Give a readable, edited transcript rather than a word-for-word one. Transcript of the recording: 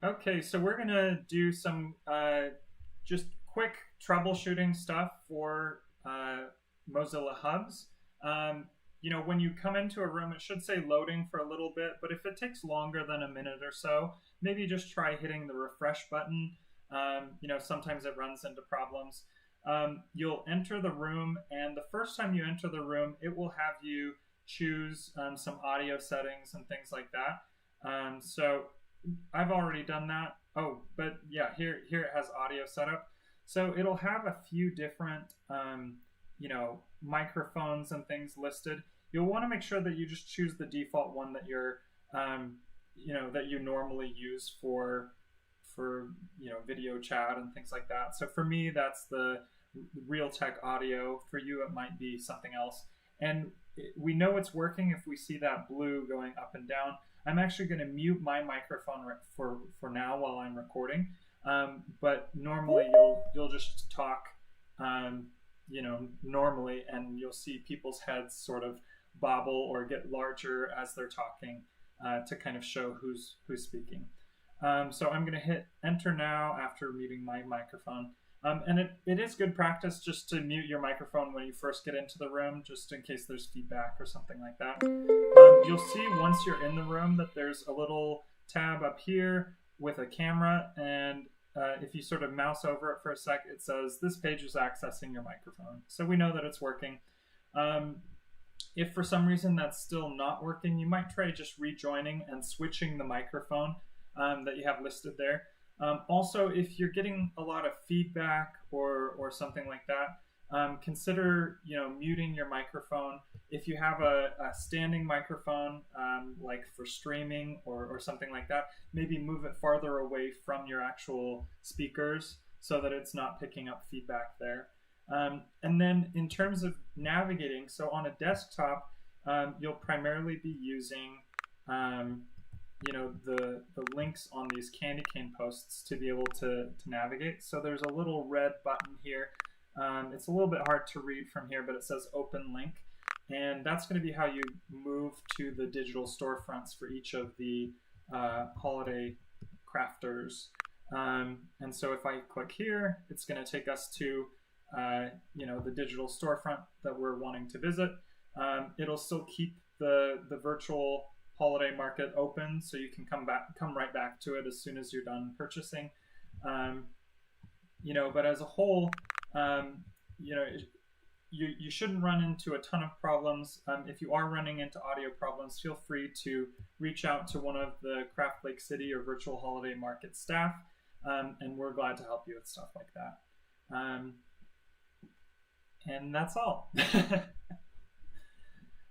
Okay, so we're gonna do some just quick troubleshooting stuff for Mozilla Hubs. Um, when you come into a room, it should say loading for a little bit, but if it takes longer than a minute or so, maybe just try hitting the refresh button. Sometimes it runs into problems. You'll enter the room, and the first time you enter the room, it will have you choose some audio settings and things like that. So I've already done that. Oh, but yeah, here it has audio setup. So it'll have a few different, microphones and things listed. You'll want to make sure that you just choose the default one that that you normally use for video chat and things like that. So for me, that's the Realtek audio. For you, it might be something else. And we know it's working if we see that blue going up and down. I'm actually going to mute my microphone for now while I'm recording. But normally you'll just talk, normally, and you'll see people's heads sort of bobble or get larger as they're talking to kind of show who's speaking. So I'm going to hit enter now after muting my microphone. And it is good practice just to mute your microphone when you first get into the room, just in case there's feedback or something like that. You'll see once you're in the room that there's a little tab up here with a camera, and if you sort of mouse over it for a sec, it says this page is accessing your microphone. So we know that it's working. If for some reason that's still not working, you might try just rejoining and switching the microphone that you have listed there. Also, if you're getting a lot of feedback or something like that, consider muting your microphone. If you have a standing microphone, like for streaming or something like that, maybe move it farther away from your actual speakers so that it's not picking up feedback there. And then in terms of navigating, so on a desktop, you'll primarily be using the links on these candy cane posts to be able to navigate. So there's a little red button here. It's a little bit hard to read from here, but it says open link. And that's going to be how you move to the digital storefronts for each of the holiday crafters. And so if I click here, it's going to take us to the digital storefront that we're wanting to visit. It'll still keep the virtual holiday market open, so you can come right back to it as soon as you're done purchasing. But as a whole, you shouldn't run into a ton of problems. If you are running into audio problems, feel free to reach out to one of the Craft Lake City or Virtual Holiday Market staff, and we're glad to help you with stuff like that. And that's all.